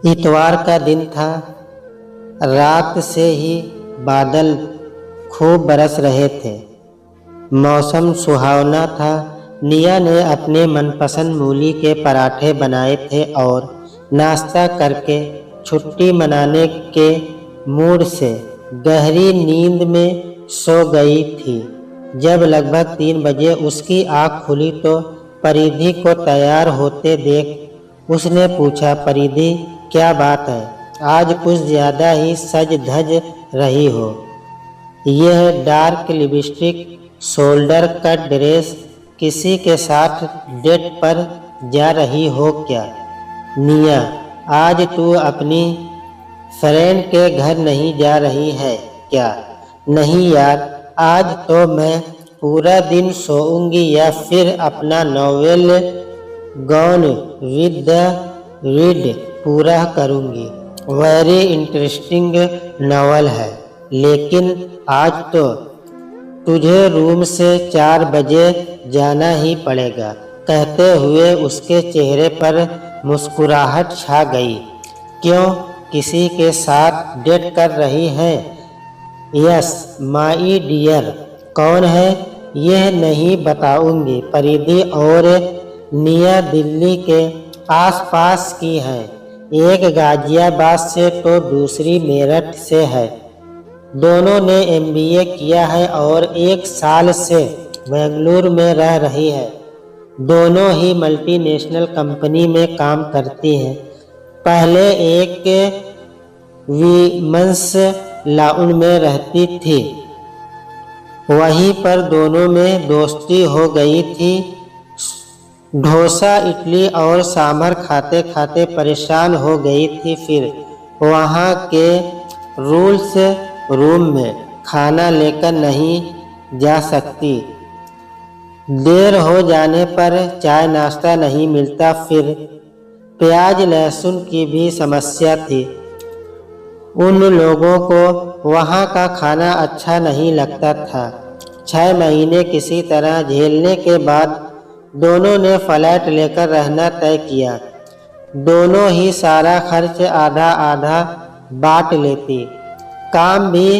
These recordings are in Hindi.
इतवार का दिन था। रात से ही बादल खूब बरस रहे थे। मौसम सुहावना था। निया ने अपने मनपसंद मूली के पराठे बनाए थे और नाश्ता करके छुट्टी मनाने के मूड से गहरी नींद में सो गई थी। जब लगभग 3 बजे उसकी आँख खुली तो परिधि को तैयार होते देख उसने पूछा, परिधि क्या बात है, आज कुछ ज़्यादा ही सज धज रही हो। यह dark lipstick, shoulder cut dress, किसी के साथ डेट पर जा रही हो क्या? निया, आज तू अपनी फ्रेंड के घर नहीं जा रही है क्या? नहीं यार, आज तो मैं पूरा दिन सोऊंगी या फिर अपना novel gone with the wind पूरा करूंगी। वेरी इंटरेस्टिंग नॉवल है, लेकिन आज तो तुझे रूम से 4 बजे जाना ही पड़ेगा। कहते हुए उसके चेहरे पर मुस्कुराहट छा गई। क्यों, किसी के साथ डेट कर रही है? Yes my dear. कौन है? यह नहीं बताऊंगी। परिधि और निया दिल्ली के आसपास की है। एक गाजियाबाद से तो दूसरी मेरठ से है। दोनों ने MBA किया है और 1 साल से बेंगलुरु में रह रही है। दोनों ही मल्टीनेशनल कंपनी में काम करती हैं। पहले एक वीमेंस लाउंज में रहती थी, वहीं पर दोनों में दोस्ती हो गई थी। डोसा, इडली और सांभर खाते खाते परेशान हो गई थी। फिर वहाँ के रूल्स रूम में खाना लेकर नहीं जा सकती। देर हो जाने पर चाय नाश्ता नहीं मिलता। फिर प्याज लहसुन की भी समस्या थी। उन लोगों को वहाँ का खाना अच्छा नहीं लगता था। 6 महीने किसी तरह झेलने के बाद दोनों ने फ्लैट लेकर रहना तय किया। दोनों ही सारा खर्च आधा आधा बांट लेती, काम भी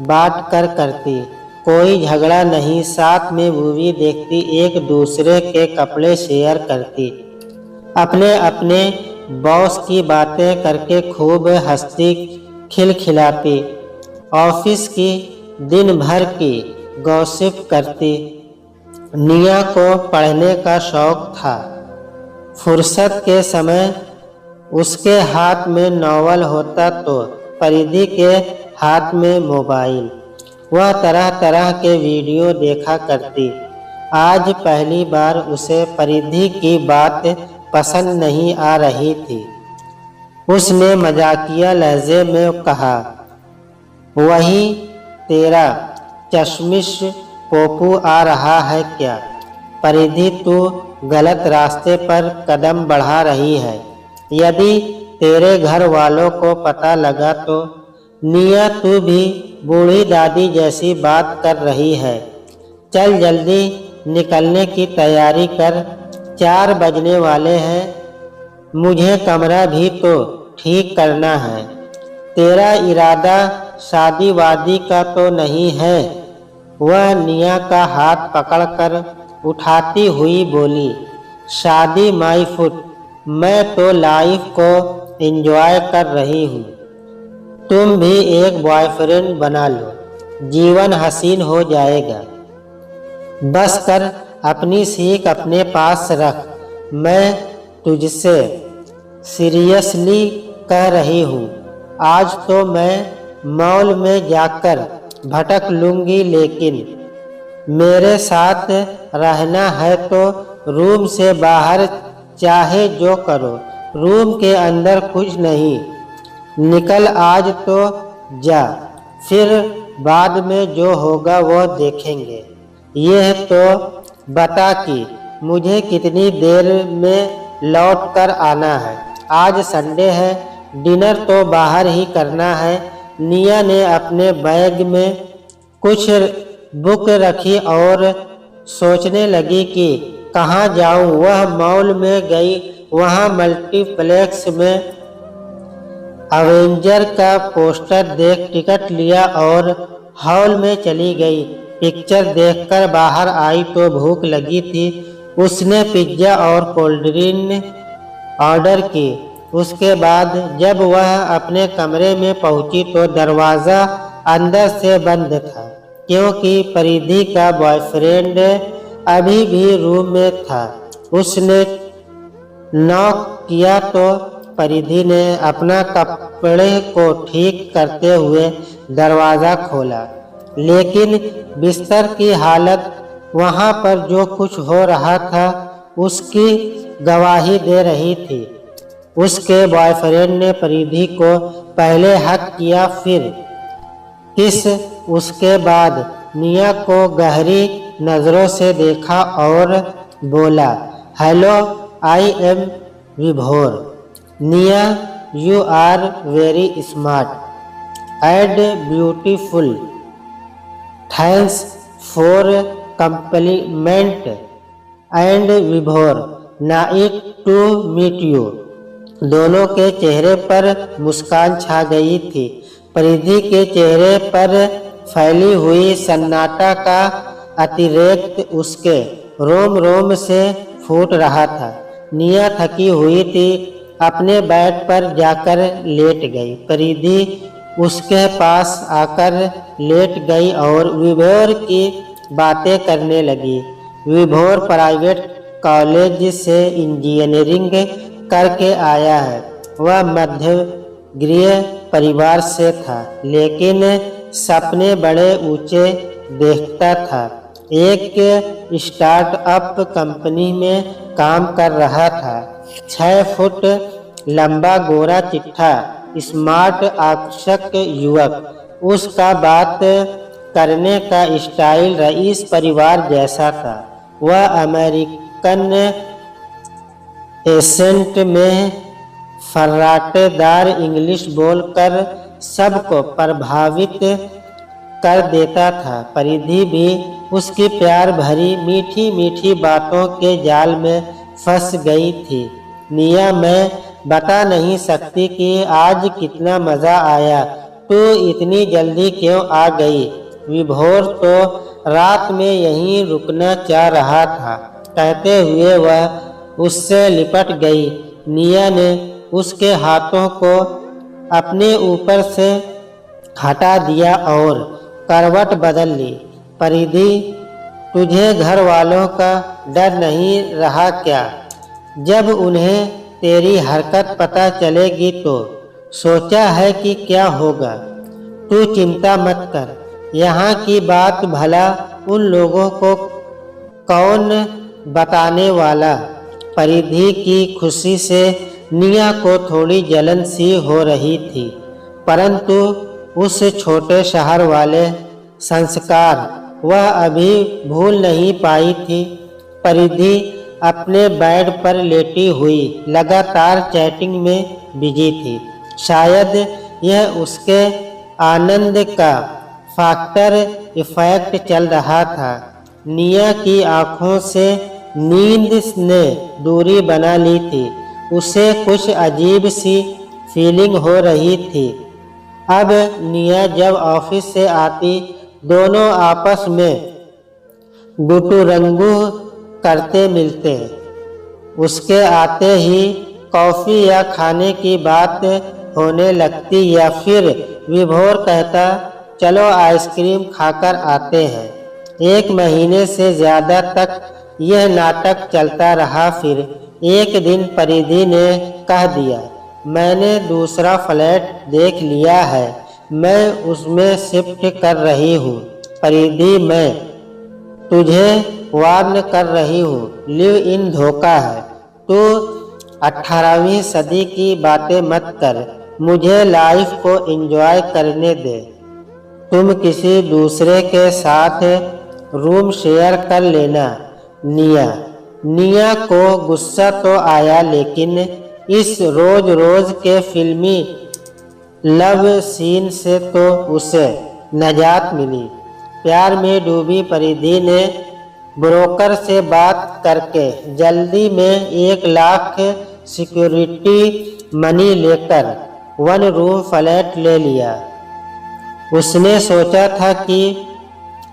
बांट कर करती। कोई झगड़ा नहीं, साथ में मूवी देखती, एक दूसरे के कपड़े शेयर करती, अपने अपने बॉस की बातें करके खूब हंसती खिलखिलाती, ऑफिस की दिन भर की गॉसिप करती। निया को पढ़ने का शौक था। फुर्सत के समय उसके हाथ में नॉवल होता तो परिधि के हाथ में मोबाइल। वह तरह तरह के वीडियो देखा करती। आज पहली बार उसे परिधि की बात पसंद नहीं आ रही थी। उसने मजाकिया लहजे में कहा, वही तेरा चश्मिश पोपू आ रहा है क्या? परिधि, तू गलत रास्ते पर कदम बढ़ा रही है। यदि तेरे घर वालों को पता लगा तो। निया, तू भी बूढ़ी दादी जैसी बात कर रही है। चल जल्दी निकलने की तैयारी कर, 4 बजने वाले हैं। मुझे कमरा भी तो ठीक करना है। तेरा इरादा शादी वादी का तो नहीं है? वह निया का हाथ पकड़कर उठाती हुई बोली, शादी माई फुट, मैं तो लाइफ को एंजॉय कर रही हूँ। तुम भी एक बॉयफ्रेंड बना लो, जीवन हसीन हो जाएगा। बस कर, अपनी सीख अपने पास रख। मैं तुझसे सीरियसली कह रही हूँ। आज तो मैं मॉल में जाकर भटक लूँगी, लेकिन मेरे साथ रहना है तो रूम से बाहर चाहे जो करो, रूम के अंदर कुछ नहीं। निकल आज तो जा, फिर बाद में जो होगा वो देखेंगे। यह तो बता कि मुझे कितनी देर में लौट कर आना है। आज संडे है, डिनर तो बाहर ही करना है। निया ने अपने बैग में कुछ बुक रखी और सोचने लगी कि कहाँ जाऊँ। वह मॉल में गई। वहाँ मल्टीप्लेक्स में अवेंजर का पोस्टर देख टिकट लिया और हॉल में चली गई। पिक्चर देखकर बाहर आई तो भूख लगी थी। उसने पिज्जा और कोल्ड ड्रिंक ऑर्डर की। उसके बाद जब वह अपने कमरे में पहुंची तो दरवाज़ा अंदर से बंद था, क्योंकि परिधि का बॉयफ्रेंड अभी भी रूम में था। उसने नॉक किया तो परिधि ने अपना कपड़े को ठीक करते हुए दरवाज़ा खोला, लेकिन बिस्तर की हालत वहाँ पर जो कुछ हो रहा था उसकी गवाही दे रही थी। उसके बॉयफ्रेंड ने परिधि को पहले हक किया, फिर किस। उसके बाद निया को गहरी नज़रों से देखा और बोला, hello, I am Vibhor. Nia, you are very smart and beautiful. Thanks for compliment and Vibhor, nice to meet you. दोनों के चेहरे पर मुस्कान छा गई थी। परिधि के चेहरे पर फैली हुई सन्नाटा का अतिरेक उसके रोम रोम से फूट रहा था। निया थकी हुई थी, अपने बेड पर जाकर लेट गई। परिधि उसके पास आकर लेट गई और विभोर की बातें करने लगी। विभोर प्राइवेट कॉलेज से इंजीनियरिंग करके आया है। वह मध्यगृह परिवार से था, लेकिन सपने बड़े ऊंचे देखता था। एक स्टार्टअप कंपनी में काम कर रहा था। 6 फुट लंबा, गोरा चिट्ठा, स्मार्ट, आकर्षक युवक। उसका बात करने का स्टाइल रईस परिवार जैसा था। वह अमेरिकन एसेंट में फर्राटेदार इंग्लिश बोलकर सबको प्रभावित कर देता था। परिधि भी उसकी प्यार भरी मीठी मीठी बातों के जाल में फंस गई थी। निया, मैं बता नहीं सकती कि आज कितना मज़ा आया। तू इतनी जल्दी क्यों आ गई? विभोर तो रात में यहीं रुकना चाह रहा था, कहते हुए वह उससे लिपट गई। निया ने उसके हाथों को अपने ऊपर से हटा दिया और करवट बदल ली। परिधि, तुझे घर वालों का डर नहीं रहा क्या? जब उन्हें तेरी हरकत पता चलेगी तो सोचा है कि क्या होगा? तू चिंता मत कर, यहाँ की बात भला उन लोगों को कौन बताने वाला? परिधि की खुशी से निया को थोड़ी जलन सी हो रही थी, परंतु उस छोटे शहर वाले संस्कार वह अभी भूल नहीं पाई थी। परिधि अपने बेड पर लेटी हुई लगातार चैटिंग में बिजी थी। शायद यह उसके आनंद का फैक्टर इफेक्ट चल रहा था। निया की आंखों से नींद ने दूरी बना ली थी। उसे कुछ अजीब सी फीलिंग हो रही थी। अब निया जब ऑफिस से आती, दोनों आपस में गुटुरंगू करते मिलते। उसके आते ही कॉफ़ी या खाने की बात होने लगती, या फिर विभोर कहता, चलो आइसक्रीम खाकर आते हैं। 1 महीने से ज़्यादा तक यह नाटक चलता रहा। फिर एक दिन परिधि ने कह दिया, मैंने दूसरा फ्लैट देख लिया है, मैं उसमें शिफ्ट कर रही हूँ। परिधि, मैं तुझे वार्न कर रही हूँ, लिव इन धोखा है। तू 18वीं सदी की बातें मत कर, मुझे लाइफ को एंजॉय करने दे। तुम किसी दूसरे के साथ रूम शेयर कर लेना। निया को गुस्सा तो आया, लेकिन इस रोज रोज के फिल्मी लव सीन से तो उसे नजात मिली। प्यार में डूबी परिधि ने ब्रोकर से बात करके जल्दी में 1 लाख सिक्योरिटी मनी लेकर वन रूम फ्लैट ले लिया। उसने सोचा था कि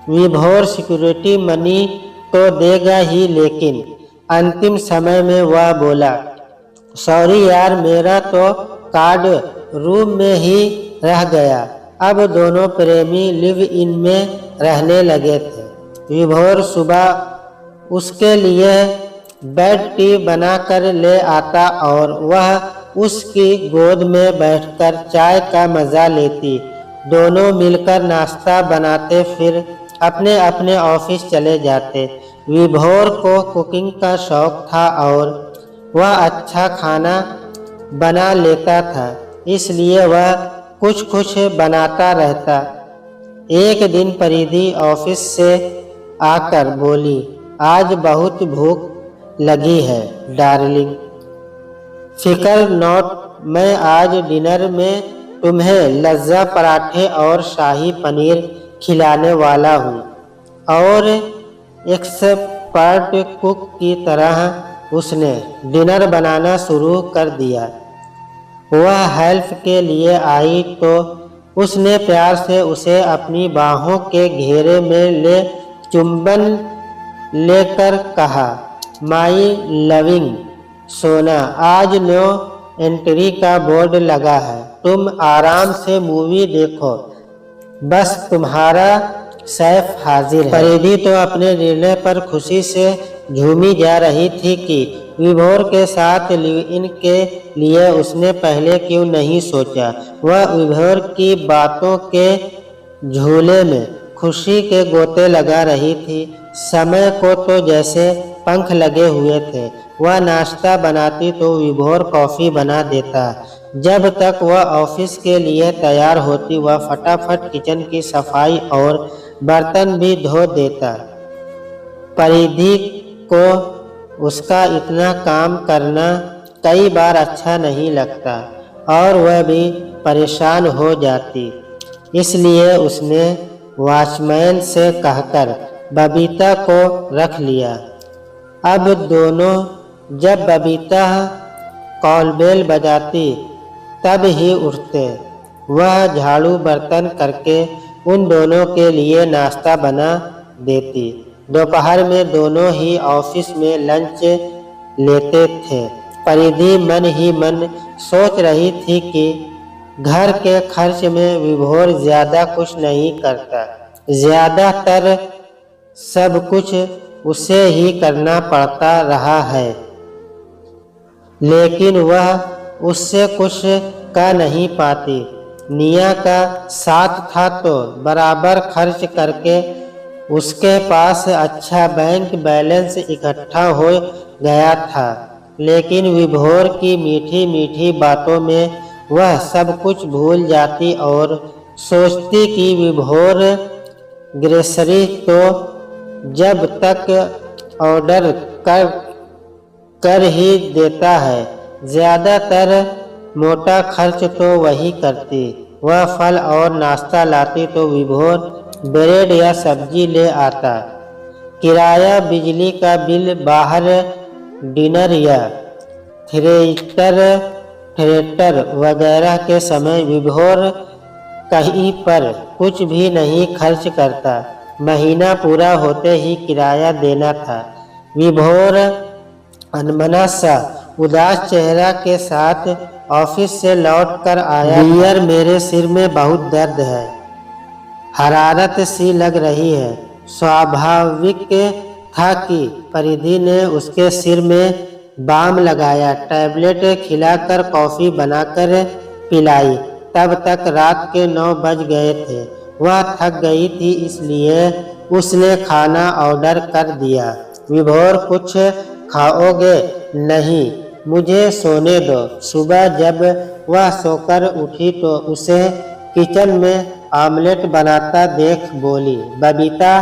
विभोर सिक्योरिटी मनी तो देगा ही, लेकिन अंतिम समय में वह बोला, सॉरी यार, मेरा तो कार्ड रूम में ही रह गया। अब दोनों प्रेमी लिव इन में रहने लगे थे। विभोर सुबह उसके लिए बेड टी बनाकर ले आता और वह उसकी गोद में बैठकर चाय का मज़ा लेती। दोनों मिलकर नाश्ता बनाते, फिर अपने अपने ऑफिस चले जाते। विभोर को कुकिंग का शौक था और वह अच्छा खाना बना लेता था, इसलिए वह कुछ कुछ बनाता रहता। एक दिन परिधि ऑफिस से आकर बोली, आज बहुत भूख लगी है डार्लिंग। फिकर नॉट, मैं आज डिनर में तुम्हें लज्जा पराठे और शाही पनीर खिलाने वाला हूँ। और एक्सपर्ट कुक की तरह उसने डिनर बनाना शुरू कर दिया। वह हेल्प के लिए आई तो उसने प्यार से उसे अपनी बाहों के घेरे में ले चुंबन लेकर कहा, माई लविंग सोना, आज नो एंट्री का बोर्ड लगा है, तुम आराम से मूवी देखो, बस तुम्हारा सैफ हाजिर है। परिधि तो अपने निर्णय पर खुशी से झूमी जा रही थी कि विभोर के साथ लिव इन के लिए उसने पहले क्यों नहीं सोचा। वह विभोर की बातों के झूले में खुशी के गोते लगा रही थी। समय को तो जैसे पंख लगे हुए थे। वह नाश्ता बनाती तो विभोर कॉफ़ी बना देता। जब तक वह ऑफिस के लिए तैयार होती वह फटाफट किचन की सफाई और बर्तन भी धो देता। परिधि को उसका इतना काम करना कई बार अच्छा नहीं लगता और वह भी परेशान हो जाती। इसलिए उसने वॉचमैन से कहकर बबीता को रख लिया। अब दोनों जब बबीता कॉलबेल बजाती तब ही उठते। वह झाड़ू बर्तन करके उन दोनों के लिए नाश्ता बना देती। दोपहर में दोनों ही ऑफिस में लंच लेते थे। परिधि मन ही मन सोच रही थी कि घर के खर्च में विभोर ज़्यादा कुछ नहीं करता, ज़्यादातर सब कुछ उसे ही करना पड़ता रहा है, लेकिन वह उससे कुछ कह नहीं पाती। निया का साथ था तो बराबर खर्च करके उसके पास अच्छा बैंक बैलेंस इकट्ठा हो गया था, लेकिन विभोर की मीठी मीठी बातों में वह सब कुछ भूल जाती और सोचती कि विभोर ग्रेसरी तो जब तक ऑर्डर कर ही देता है, ज़्यादातर मोटा खर्च तो वही करती। वह फल और नाश्ता लाती तो विभोर ब्रेड या सब्जी ले आता। किराया, बिजली का बिल, बाहर डिनर या थिएटर वगैरह के समय विभोर कहीं पर कुछ भी नहीं खर्च करता। महीना पूरा होते ही किराया देना था। विभोर अनमना सा उदास चेहरा के साथ ऑफिस से लौट कर आया। डियर, मेरे सिर में बहुत दर्द है, हरारत सी लग रही है। स्वाभाविक था कि परिधि ने उसके सिर में बाम लगाया, टैबलेट खिलाकर कॉफ़ी बनाकर पिलाई। तब तक रात के 9 बज गए थे। वह थक गई थी, इसलिए उसने खाना ऑर्डर कर दिया। विभोर, कुछ खाओगे? नहीं, मुझे सोने दो। सुबह जब वह सोकर उठी तो उसे किचन में ऑमलेट बनाता देख बोली, बबीता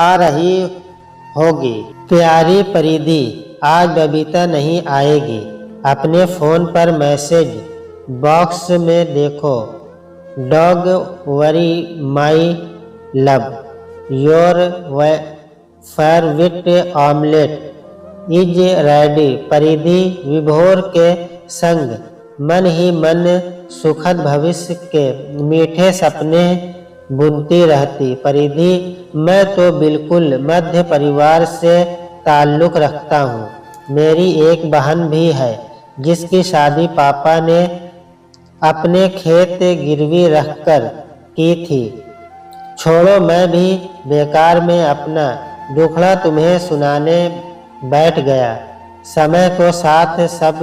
आ रही होगी। प्यारी परिधि, आज बबीता नहीं आएगी। अपने फ़ोन पर मैसेज बॉक्स में देखो। Dog worry my love, your favourite omelette is ready. परिधि विभोर के संग मन ही मन सुखद भविष्य के मीठे सपने बुनती रहती। परिधि, मैं तो बिल्कुल मध्य परिवार से ताल्लुक़ रखता हूँ। मेरी एक बहन भी है जिसकी शादी पापा ने अपने खेत गिरवी रखकर की थी। छोड़ो, मैं भी बेकार में अपना दुखड़ा तुम्हें सुनाने बैठ गया। समय के साथ सब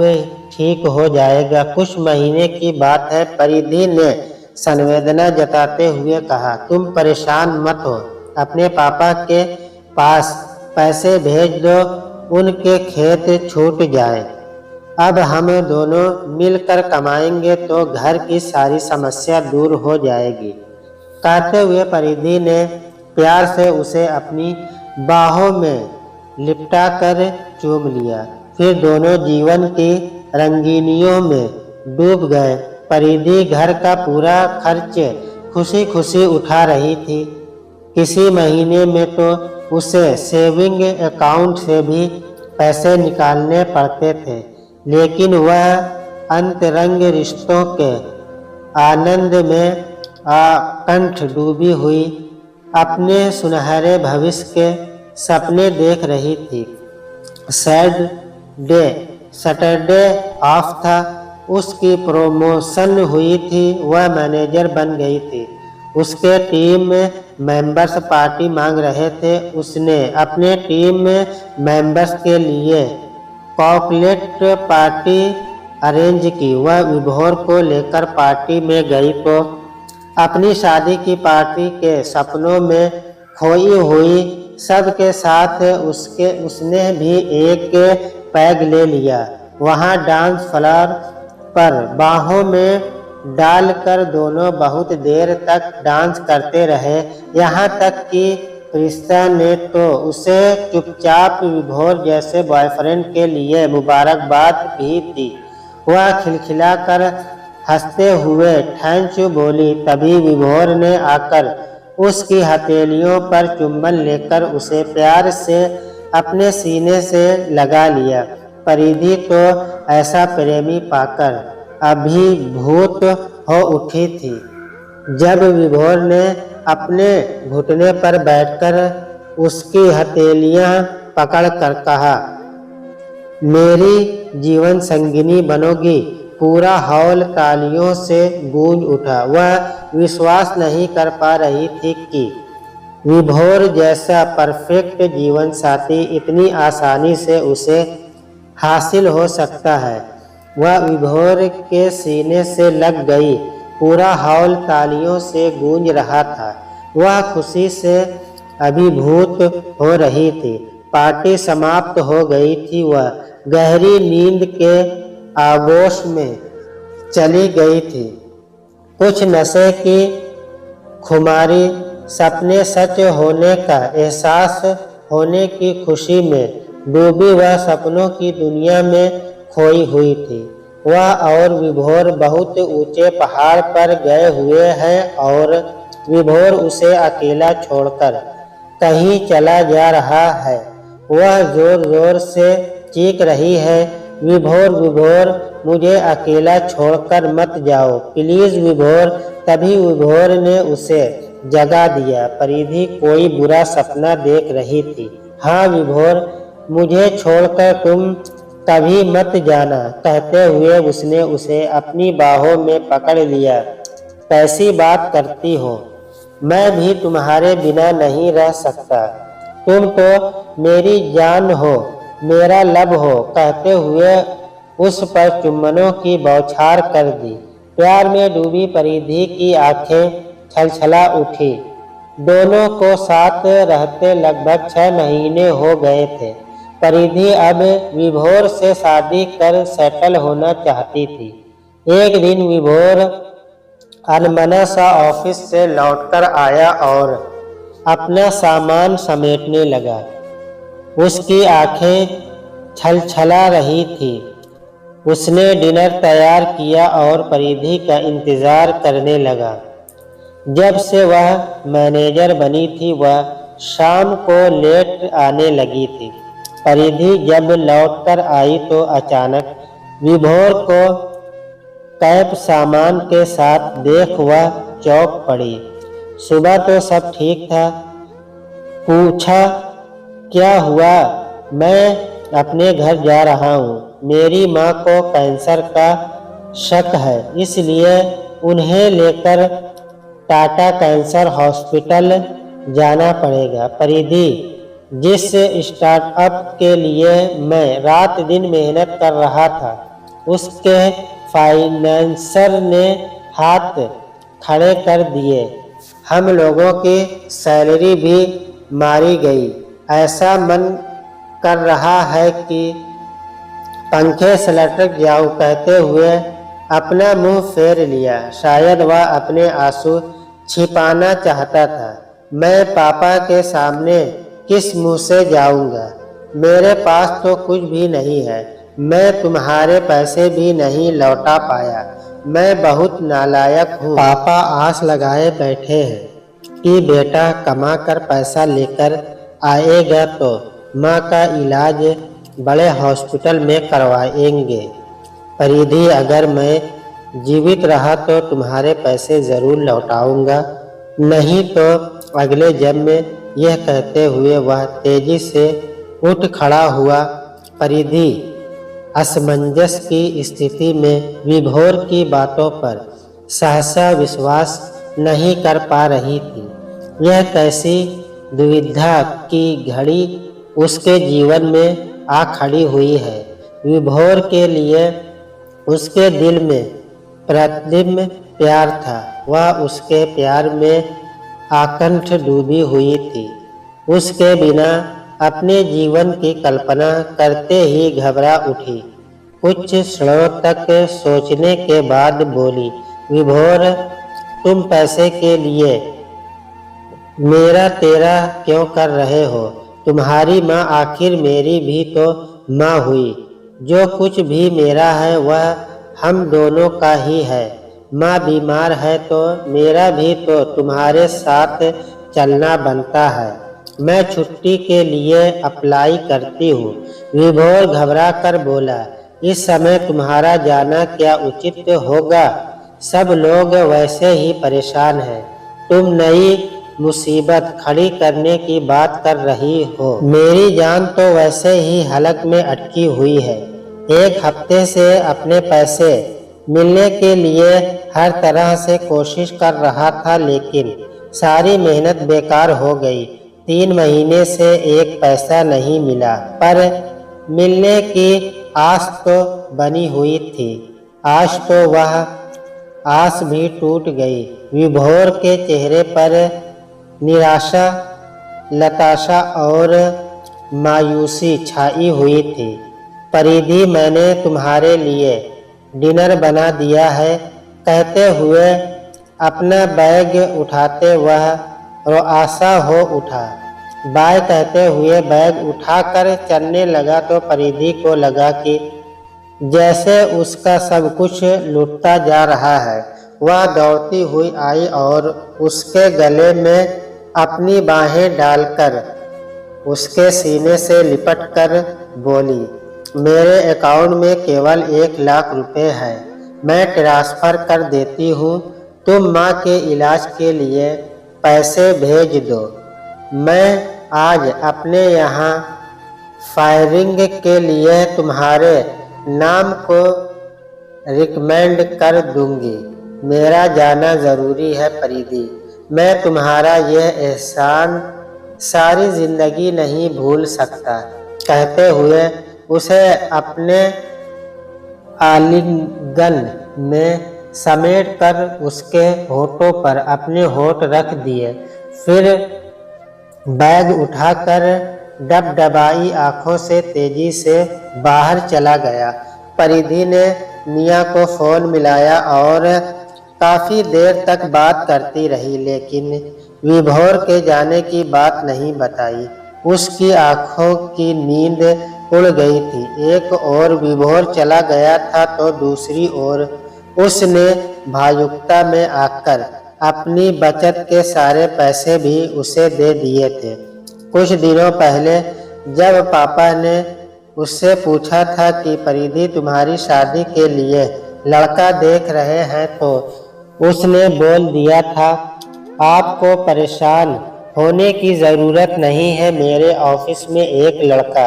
ठीक हो जाएगा। कुछ महीने की बात है, परिधि ने संवेदना जताते हुए कहा, तुम परेशान मत हो, अपने पापा के पास पैसे भेज दो, उनके खेत छूट जाए। अब हम दोनों मिलकर कमाएंगे तो घर की सारी समस्या दूर हो जाएगी। कहते हुए परिधि ने प्यार से उसे अपनी बाहों में लिपटा कर चूम लिया। फिर दोनों जीवन की रंगीनियों में डूब गए। परिधि घर का पूरा खर्च खुशी खुशी उठा रही थी। किसी महीने में तो उसे सेविंग अकाउंट से भी पैसे निकालने पड़ते थे, लेकिन वह अंतरंग रिश्तों के आनंद में आकंठ डूबी हुई अपने सुनहरे भविष्य के सपने देख रही थी। सैटरडे ऑफ था, उसकी प्रमोशन हुई थी, वह मैनेजर बन गई थी। उसके टीम मेंबर्स पार्टी मांग रहे थे। उसने अपने टीम मेंबर्स के लिए कॉर्पोरेट पार्टी अरेंज की। वह विभोर को लेकर पार्टी में गई तो अपनी शादी की पार्टी के सपनों में खोई हुई सबके साथ उसने भी एक पैग ले लिया। वहाँ डांस फ्लोर पर बाहों में डालकर दोनों बहुत देर तक डांस करते रहे। यहाँ तक कि प्रिस्ता ने तो उसे चुपचाप विभोर जैसे बॉयफ्रेंड के लिए मुबारकबाद भी दी। वह खिलखिलाकर हंसते हुए थैंक यू बोली। तभी विभोर ने आकर उसकी हथेलियों पर चुंबन लेकर उसे प्यार से अपने सीने से लगा लिया। परिधि तो ऐसा प्रेमी पाकर अभिभूत हो उठी थी। जब विभोर ने अपने घुटने पर बैठकर उसकी हथेलियां पकड़कर कहा, मेरी जीवन संगिनी बनोगी, पूरा हॉल तालियों से गूंज उठा। वह विश्वास नहीं कर पा रही थी कि विभोर जैसा परफेक्ट जीवन साथी इतनी आसानी से उसे हासिल हो सकता है। वह विभोर के सीने से लग गई। पूरा हॉल तालियों से गूंज रहा था। वह खुशी से अभिभूत हो रही थी। पार्टी समाप्त हो गई थी। वह गहरी नींद के आगोश में चली गई थी। कुछ नशे की खुमारी, सपने सच होने का एहसास होने की खुशी में डूबी वह सपनों की दुनिया में खोई हुई थी। वह और विभोर बहुत ऊंचे पहाड़ पर गए हुए हैं और विभोर उसे अकेला छोड़कर कहीं चला जा रहा है। वह जोर जोर से चीख रही है, विभोर विभोर, मुझे अकेला छोड़कर मत जाओ, प्लीज विभोर। तभी विभोर ने उसे जगा दिया। परिधि कोई बुरा सपना देख रही थी। हाँ विभोर, मुझे छोड़कर तुम कभी मत जाना। कहते हुए उसने उसे अपनी बाहों में पकड़ लिया। कैसी बात करती हो, मैं भी तुम्हारे बिना नहीं रह सकता। तुम तो मेरी जान हो, मेरा लब हो। कहते हुए उस पर चुम्बनों की बौछार कर दी। प्यार में डूबी परिधि की आंखें छलछला उठी। दोनों को साथ रहते लगभग 6 महीने हो गए थे। परिधि अब विभोर से शादी कर सेटल होना चाहती थी। एक दिन विभोर अनमना सा ऑफिस से लौटकर आया और अपना सामान समेटने लगा। उसकी आंखें छलछला रही थी। उसने डिनर तैयार किया और परिधि का इंतजार करने लगा। जब से वह मैनेजर बनी थी, वह शाम को लेट आने लगी थी। परिधि जब लौटकर आई तो अचानक विभोर को कैब सामान के साथ देख वह चौंक पड़ी। सुबह तो सब ठीक था। पूछा, क्या हुआ? मैं अपने घर जा रहा हूँ। मेरी माँ को कैंसर का शक है, इसलिए उन्हें लेकर टाटा कैंसर हॉस्पिटल जाना पड़ेगा। परिधि, जिस स्टार्टअप के लिए मैं रात दिन मेहनत कर रहा था, उसके फाइनेंसर ने हाथ खड़े कर दिए। हम लोगों की सैलरी भी मारी गई। ऐसा मन कर रहा है कि पंखे से लटक जाऊं। कहते हुए अपना मुंह फेर लिया। शायद वह अपने आंसू छिपाना चाहता था। मैं पापा के सामने किस मुंह से जाऊंगा? मेरे पास तो कुछ भी नहीं है। मैं तुम्हारे पैसे भी नहीं लौटा पाया। मैं बहुत नालायक हूँ। पापा आस लगाए बैठे हैं कि बेटा कमा कर पैसा लेकर आएगा तो माँ का इलाज बड़े हॉस्पिटल में करवाएंगे। परिधि, अगर मैं जीवित रहा तो तुम्हारे पैसे ज़रूर लौटाऊंगा, नहीं तो अगले जन्म में। यह कहते हुए वह तेजी से उठ खड़ा हुआ। परिधि असमंजस की स्थिति में विभोर की बातों पर सहसा विश्वास नहीं कर पा रही थी। यह कैसी दुविधा की घड़ी उसके जीवन में आ खड़ी हुई है। विभोर के लिए उसके दिल में प्रतिबिंब प्यार था। वह उसके प्यार में आकंठ डूबी हुई थी। उसके बिना अपने जीवन की कल्पना करते ही घबरा उठी। कुछ क्षणों तक सोचने के बाद बोली, विभोर, तुम पैसे के लिए मेरा तेरा क्यों कर रहे हो? तुम्हारी माँ आखिर मेरी भी तो माँ हुई। जो कुछ भी मेरा है वह हम दोनों का ही है। माँ बीमार है तो मेरा भी तो तुम्हारे साथ चलना बनता है। मैं छुट्टी के लिए अप्लाई करती हूँ। विभोर घबरा कर बोला, इस समय तुम्हारा जाना क्या उचित होगा? सब लोग वैसे ही परेशान हैं। तुम नई मुसीबत खड़ी करने की बात कर रही हो। मेरी जान तो वैसे ही हलक में अटकी हुई है। एक हफ्ते से अपने पैसे मिलने के लिए हर तरह से कोशिश कर रहा था, लेकिन सारी मेहनत बेकार हो गई। 3 महीने से एक पैसा नहीं मिला, पर मिलने की आस तो बनी हुई थी। आज तो वह आस भी टूट गई। विभोर के चेहरे पर निराशा, लताशा और मायूसी छाई हुई थी। परिधि, मैंने तुम्हारे लिए डिनर बना दिया है। कहते हुए अपना बैग उठाते वह रोआसा हो उठा। बाय कहते हुए बैग उठाकर चलने लगा तो परिधि को लगा कि जैसे उसका सब कुछ लुटता जा रहा है। वह दौड़ती हुई आई और उसके गले में अपनी बाहें डालकर उसके सीने से लिपटकर बोली, मेरे अकाउंट में केवल 1 लाख रुपए है। मैं ट्रांसफ़र कर देती हूँ। तुम माँ के इलाज के लिए पैसे भेज दो। मैं आज अपने यहाँ फायरिंग के लिए तुम्हारे नाम को रिकमेंड कर दूंगी। मेरा जाना ज़रूरी है परिधि। मैं तुम्हारा यह एहसान सारी ज़िंदगी नहीं भूल सकता। कहते हुए उसे अपने आलिंगन में समेट कर उसके होठों पर अपने होठ रख दिए। फिर बैग उठाकर डबडबाई आंखों से तेजी से बाहर चला गया। परिधि ने मियाँ को फ़ोन मिलाया और काफ़ी देर तक बात करती रही, लेकिन विभोर के जाने की बात नहीं बताई। उसकी आंखों की नींद उड़ गई थी। एक ओर विभोर चला गया था तो दूसरी ओर उसने भावुकता में आकर अपनी बचत के सारे पैसे भी उसे दे दिए थे। कुछ दिनों पहले जब पापा ने उससे पूछा था कि परिधि तुम्हारी शादी के लिए लड़का देख रहे हैं तो उसने बोल दिया था, आपको परेशान होने की ज़रूरत नहीं है, मेरे ऑफिस में एक लड़का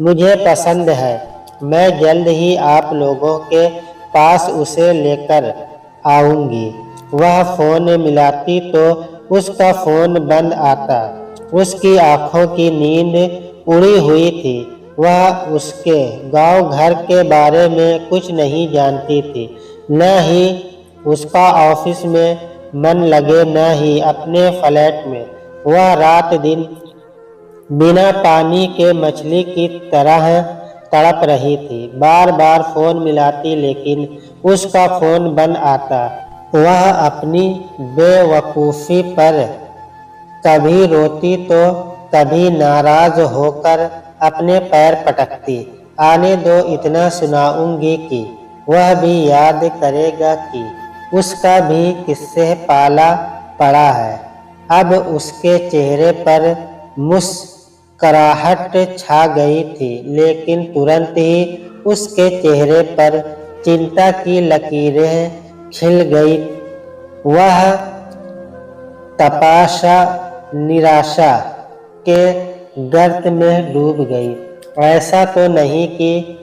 मुझे पसंद है, मैं जल्द ही आप लोगों के पास उसे लेकर आऊँगी। वह फ़ोन मिलाती तो उसका फ़ोन बंद आता। उसकी आँखों की नींद उड़ी हुई थी। वह उसके गांव घर के बारे में कुछ नहीं जानती थी, न ही उसका ऑफिस में मन लगे, न ही अपने फ्लैट में। वह रात दिन बिना पानी के मछली की तरह तड़प रही थी। बार बार फ़ोन मिलाती लेकिन उसका फ़ोन बंद आता। वह अपनी बेवकूफ़ी पर कभी रोती तो कभी नाराज़ होकर अपने पैर पटकती। आने दो, इतना सुनाऊंगी कि वह भी याद करेगा कि उसका भी किससे पाला पड़ा है। अब उसके चेहरे पर मुस्कुराहट छा गई थी, लेकिन तुरंत ही उसके चेहरे पर चिंता की लकीरें खिल गई। वह तपस्या निराशा के गर्त में डूब गई। ऐसा तो नहीं कि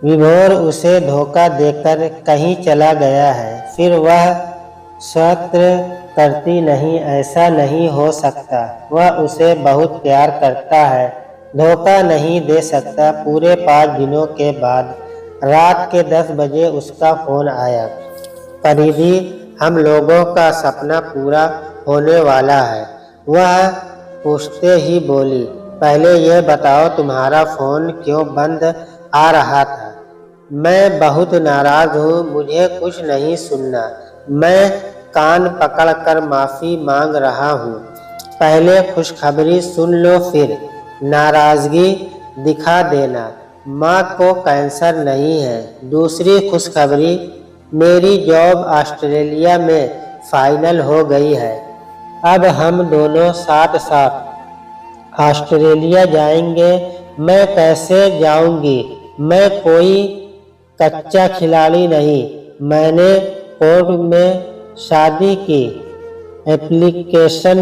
विभोर उसे धोखा देकर कहीं चला गया है, फिर वह स्वत्र करती नहीं, ऐसा नहीं हो सकता। वह उसे बहुत प्यार करता है, धोखा नहीं दे सकता। पूरे 5 दिनों के बाद रात के 10 बजे उसका फ़ोन आया। परिधि, हम लोगों का सपना पूरा होने वाला है। वह पूछते ही बोली, पहले यह बताओ तुम्हारा फ़ोन क्यों बंद आ रहा था? मैं बहुत नाराज़ हूँ, मुझे कुछ नहीं सुनना। मैं कान पकड़कर माफ़ी मांग रहा हूँ। पहले खुशखबरी सुन लो, फिर नाराज़गी दिखा देना। माँ को कैंसर नहीं है। दूसरी खुशखबरी, मेरी जॉब ऑस्ट्रेलिया में फाइनल हो गई है। अब हम दोनों साथ साथ ऑस्ट्रेलिया जाएंगे। मैं कैसे जाऊंगी? मैं कोई कच्चा खिलाड़ी नहीं। मैंने कोर्ट में शादी की एप्लीकेशन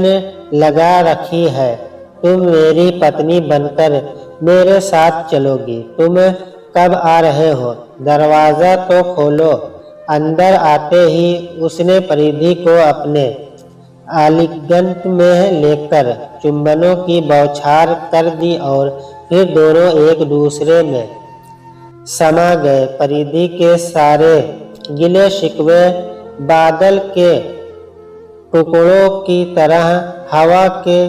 लगा रखी है। तुम मेरी पत्नी बनकर मेरे साथ चलोगी। तुम कब आ रहे हो? दरवाज़ा तो खोलो। अंदर आते ही उसने परिधि को अपने आलिंगन में लेकर चुंबनों की बौछार कर दी और फिर दोनों एक दूसरे में समा गए। परिधि के सारे गिले शिकवे बादल के टुकड़ों की तरह हवा के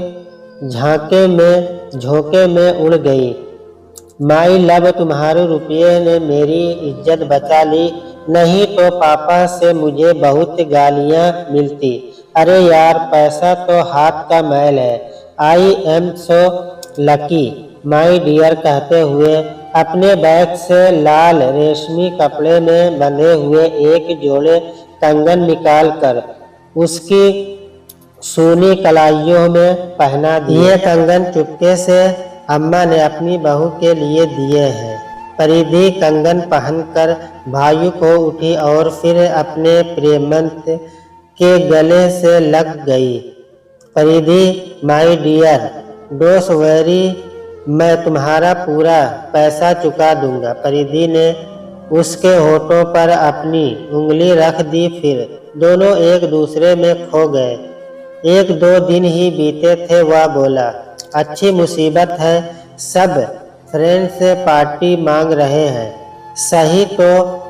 झोंके में उड़ गई। माई लव, तुम्हारे रुपये ने मेरी इज्जत बचा ली, नहीं तो पापा से मुझे बहुत गालियाँ मिलती। अरे यार, पैसा तो हाथ का मैल है। I am so lucky my dear कहते हुए अपने बैग से लाल रेशमी कपड़े में बंधे हुए एक जोड़े कंगन निकालकर उसकी सूनी कलाइयों में पहना दिए। ये कंगन चुपके से अम्मा ने अपनी बहू के लिए दिए हैं। परिधि कंगन पहनकर भावुक हो उठी और फिर अपने प्रेमंत के गले से लग गई। परिधि, माई डियर, डोंट वरी, मैं तुम्हारा पूरा पैसा चुका दूंगा। परिधि ने उसके होठों पर अपनी उंगली रख दी, फिर दोनों एक दूसरे में खो गए। 1-2 दिन ही बीते थे। वह बोला, अच्छी मुसीबत है, सब फ्रेंड्स पार्टी मांग रहे हैं। सही तो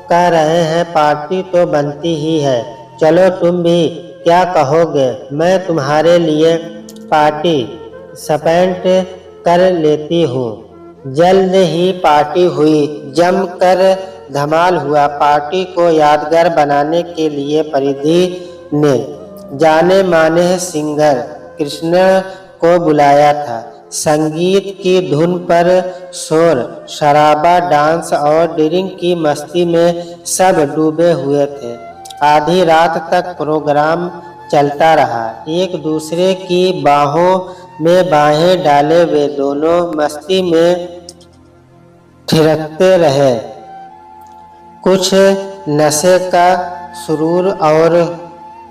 कह रहे हैं, पार्टी तो बनती ही है। चलो तुम भी क्या कहोगे? मैं तुम्हारे लिए पार्टी स्पॉन्ट कर लेती हूँ। जल्द ही पार्टी हुई, जमकर धमाल हुआ। पार्टी को यादगार बनाने के लिए परिधि ने जाने माने सिंगर कृष्ण को बुलाया था। संगीत की धुन पर शोर शराबा, डांस और ड्रिंक की मस्ती में सब डूबे हुए थे। आधी रात तक प्रोग्राम चलता रहा। एक दूसरे की बाहों में बाहें डाले वे दोनों मस्ती में थिरकते रहे। कुछ नशे का सुरूर और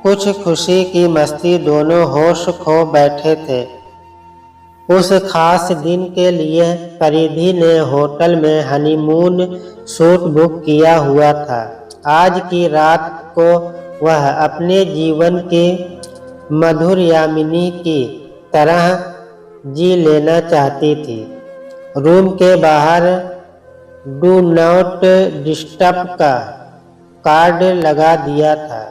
कुछ खुशी की मस्ती दोनों होश खो बैठे थे। उस खास दिन के लिए परिधि ने होटल में हनीमून सूट बुक किया हुआ था। आज की रात को वह अपने जीवन की मधुर यामिनी की तरह जी लेना चाहती थी। रूम के बाहर डू नॉट डिस्टर्ब का कार्ड लगा दिया था।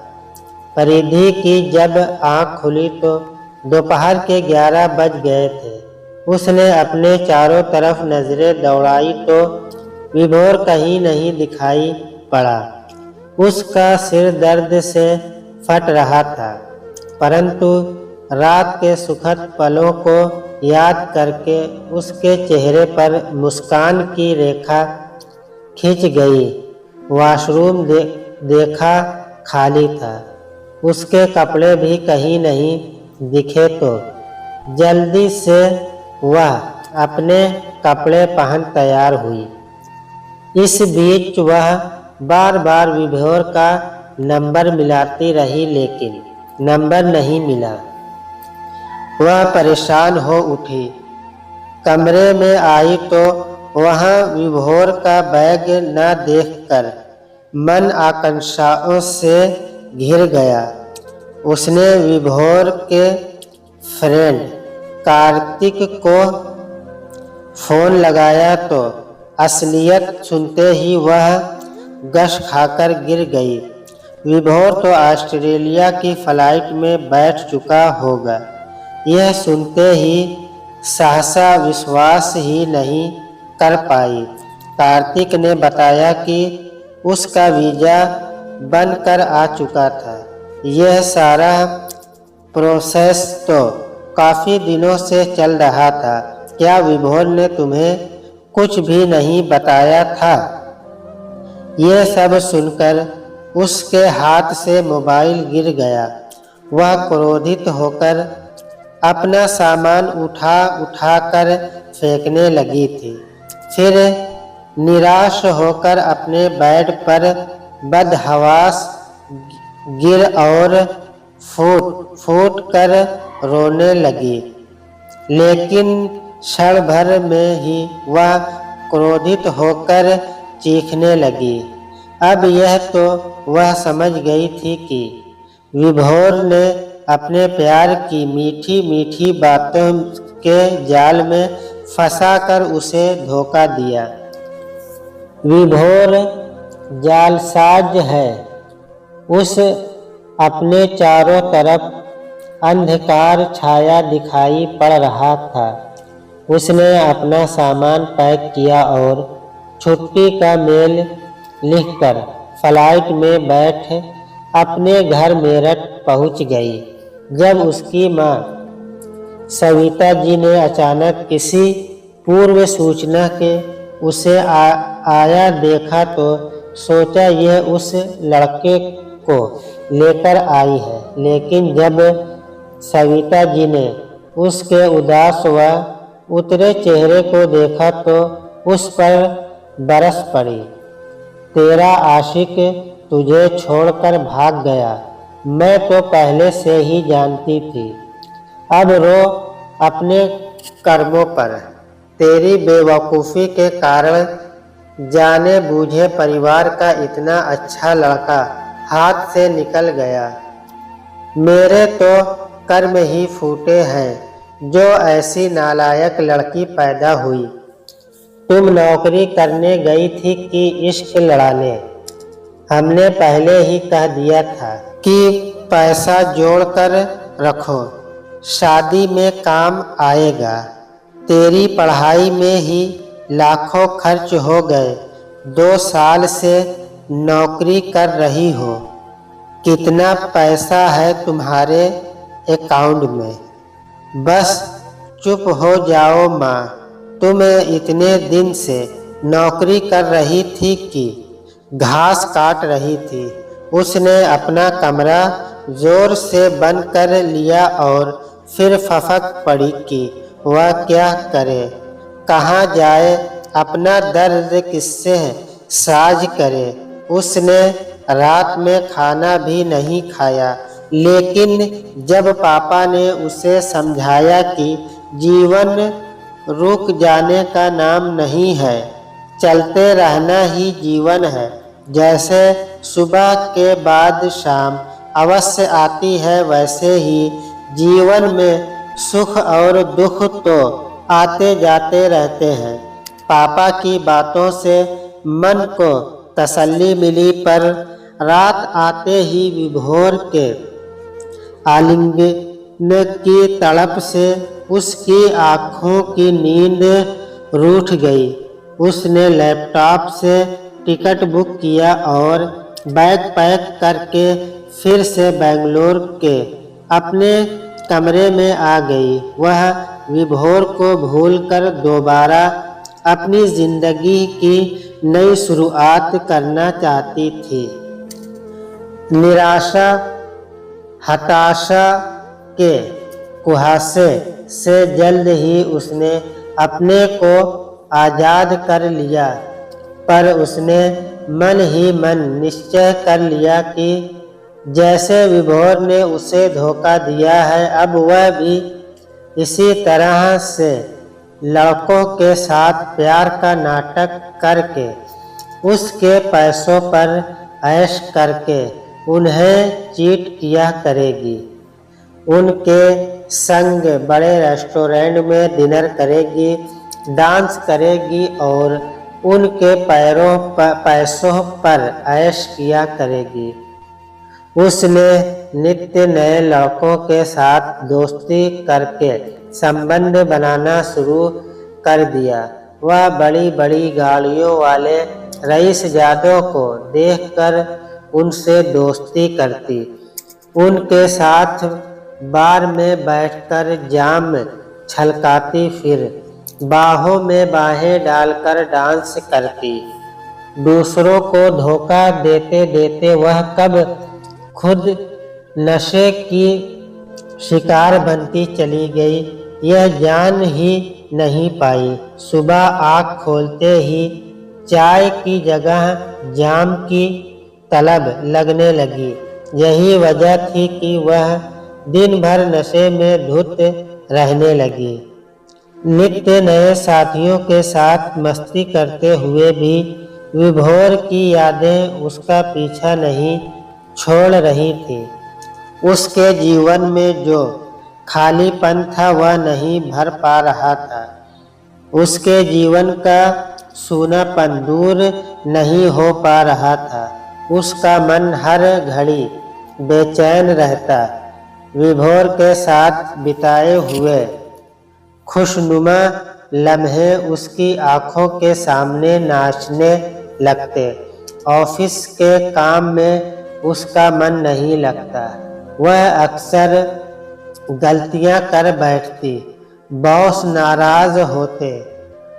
परिधि की जब आंख खुली तो दोपहर के 11 बज गए थे। उसने अपने चारों तरफ नजरें दौड़ाई तो विभोर कहीं नहीं दिखाई पड़ा। उसका सिर दर्द से फट रहा था, परंतु रात के सुखद पलों को याद करके उसके चेहरे पर मुस्कान की रेखा खिंच गई। वॉशरूम देखा खाली था। उसके कपड़े भी कहीं नहीं दिखे तो जल्दी से वह अपने कपड़े पहन तैयार हुई। इस बीच वह बार बार विभोर का नंबर मिलाती रही, लेकिन नंबर नहीं मिला। वह परेशान हो उठी। कमरे में आई तो वहाँ विभोर का बैग न देखकर मन आकांक्षाओं से घिर गया। उसने विभोर के फ्रेंड कार्तिक को फोन लगाया तो असलियत सुनते ही वह गश खाकर गिर गई। विभोर तो ऑस्ट्रेलिया की फ्लाइट में बैठ चुका होगा। यह सुनते ही सहसा विश्वास ही नहीं कर पाई। कार्तिक ने बताया कि उसका वीज़ा बनकर आ चुका था। यह सारा प्रोसेस तो काफ़ी दिनों से चल रहा था। क्या विभोर ने तुम्हें कुछ भी नहीं बताया था? यह सब सुनकर उसके हाथ से मोबाइल गिर गया। वह क्रोधित होकर अपना सामान उठा कर फेंकने लगी थी। फिर निराश होकर अपने बेड पर बदहवास गिर और फूट कर रोने लगी। लेकिन क्षण भर में ही वह क्रोधित होकर चीखने लगी। अब यह तो वह समझ गई थी कि विभोर ने अपने प्यार की मीठी मीठी बातों के जाल में फंसाकर उसे धोखा दिया। विभोर जालसाज है। उस अपने चारों तरफ अंधकार छाया दिखाई पड़ रहा था। उसने अपना सामान पैक किया और छुट्टी का मेल लिखकर फ्लाइट में बैठ अपने घर मेरठ पहुंच गई। जब उसकी मां सविता जी ने अचानक किसी पूर्व सूचना के उसे आया देखा तो सोचा यह उस लड़के को लेकर आई है। लेकिन जब सविता जी ने उसके उदास व उतरे चेहरे को देखा तो उस पर बरस पड़ी। तेरा आशिक तुझे छोड़कर भाग गया, मैं तो पहले से ही जानती थी। अब रो अपने कर्मों पर। तेरी बेवकूफ़ी के कारण जाने बूझे परिवार का इतना अच्छा लड़का हाथ से निकल गया। मेरे तो कर्म ही फूटे हैं जो ऐसी नालायक लड़की पैदा हुई। तुम नौकरी करने गई थी कि इश्क लड़ाने? हमने पहले ही कह दिया था कि पैसा जोड़कर रखो, शादी में काम आएगा। तेरी पढ़ाई में ही लाखों खर्च हो गए। 2 साल से नौकरी कर रही हो। कितना पैसा है तुम्हारे अकाउंट में? बस चुप हो जाओ माँ। तुम इतने दिन से नौकरी कर रही थी कि घास काट रही थी। उसने अपना कमरा जोर से बंद कर लिया और फिर फफक पड़ी कि वह क्या करे, कहाँ जाए, अपना दर्द किससे साझ करे। उसने रात में खाना भी नहीं खाया। लेकिन जब पापा ने उसे समझाया कि जीवन रुक जाने का नाम नहीं है, चलते रहना ही जीवन है, जैसे सुबह के बाद शाम अवश्य आती है, वैसे ही जीवन में सुख और दुख तो आते जाते रहते हैं। पापा की बातों से मन को तसल्ली मिली, पर रात आते ही विभोर के आलिंगन की तड़प से उसकी आँखों की नींद रूठ गई। उसने लैपटॉप से टिकट बुक किया और बैग पैक करके फिर से बेंगलोर के अपने कमरे में आ गई। वह विभोर को भूलकर दोबारा अपनी जिंदगी की नई शुरुआत करना चाहती थी। निराशा, हताशा के कुहासे से जल्द ही उसने अपने को आज़ाद कर लिया, पर उसने मन ही मन निश्चय कर लिया कि जैसे विभोर ने उसे धोखा दिया है, अब वह भी इसी तरह से लड़कों के साथ प्यार का नाटक करके, उसके पैसों पर ऐश करके उन्हें चीट किया करेगी। उनके संग बड़े रेस्टोरेंट में डिनर करेगी, डांस करेगी और उनके पैसों पर ऐश किया करेगी। उसने नित्य नए लड़कों के साथ दोस्ती करके संबंध बनाना शुरू कर दिया। वह बड़ी बड़ी गाड़ियों वाले रईस जादव को देखकर उनसे दोस्ती करती, उनके साथ बार में बैठकर जाम छलकाती, फिर बाहों में बाहें डालकर डांस करती। दूसरों को धोखा देते देते वह कब खुद नशे की शिकार बनती चली गई, यह जान ही नहीं पाई। सुबह आँख खोलते ही चाय की जगह जाम की तलब लगने लगी। यही वजह थी कि वह दिन भर नशे में धुत रहने लगी। नित्य नए साथियों के साथ मस्ती करते हुए भी विभोर की यादें उसका पीछा नहीं छोड़ रही थी। उसके जीवन में जो खालीपन था वह नहीं भर पा रहा था। उसके जीवन का सूनापन दूर नहीं हो पा रहा था। उसका मन हर घड़ी बेचैन रहता। विभोर के साथ बिताए हुए खुशनुमा लम्हे उसकी आंखों के सामने नाचने लगते। ऑफिस के काम में उसका मन नहीं लगता। वह अक्सर गलतियां कर बैठती। बॉस नाराज होते।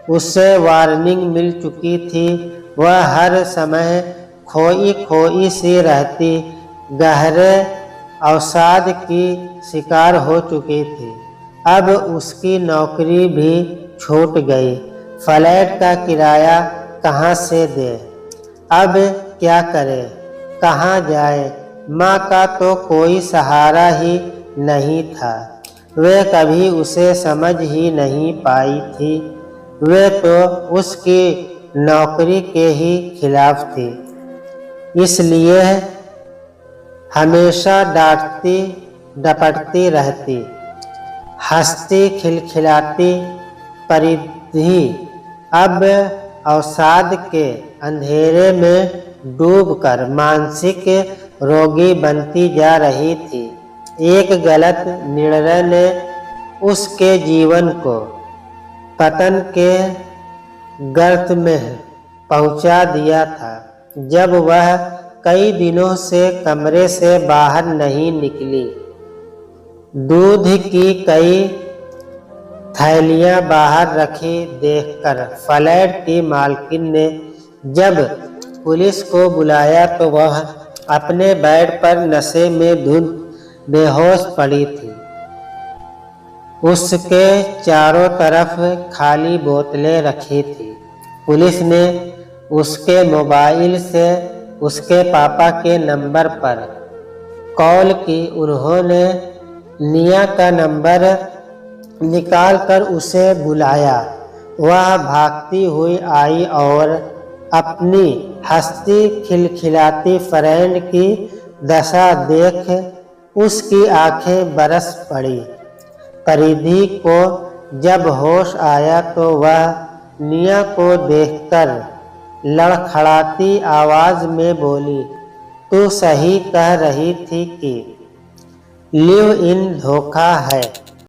उससे वार्निंग मिल चुकी थी। वह हर समय खोई खोई सी रहती, गहरे अवसाद की शिकार हो चुकी थी। अब उसकी नौकरी भी छूट गई। फ्लैट का किराया कहाँ से दे? अब क्या करे? कहाँ जाए? माँ का तो कोई सहारा ही नहीं था। वे कभी उसे समझ ही नहीं पाई थी। वे तो उसकी नौकरी के ही खिलाफ थी, इसलिए हमेशा डांटती डपटती रहती, हंसती खिलखिलाती परिधि अब अवसाद के अंधेरे में डूबकर मानसिक रोगी बनती जा रही थी। एक गलत निर्णय ने उसके जीवन को पतन के गर्त में पहुंचा दिया था। जब वह कई दिनों से कमरे से बाहर नहीं निकली, दूध की कई थैलियां बाहर रखी देखकर फ्लैट की मालकिन ने जब पुलिस को बुलाया तो वह अपने बेड पर नशे में धुत बेहोश पड़ी थी। उसके चारों तरफ खाली बोतलें रखी थी। पुलिस ने उसके मोबाइल से उसके पापा के नंबर पर कॉल की। उन्होंने निया का नंबर निकालकर उसे बुलाया। वह भागती हुई आई और अपनी हंसती खिलखिलाती फ्रेंड की दशा देख उसकी आंखें बरस पड़ी। परिधि को जब होश आया तो वह निया को देखकर लड़खड़ाती आवाज में बोली, तू सही कह रही थी कि लिव इन धोखा है।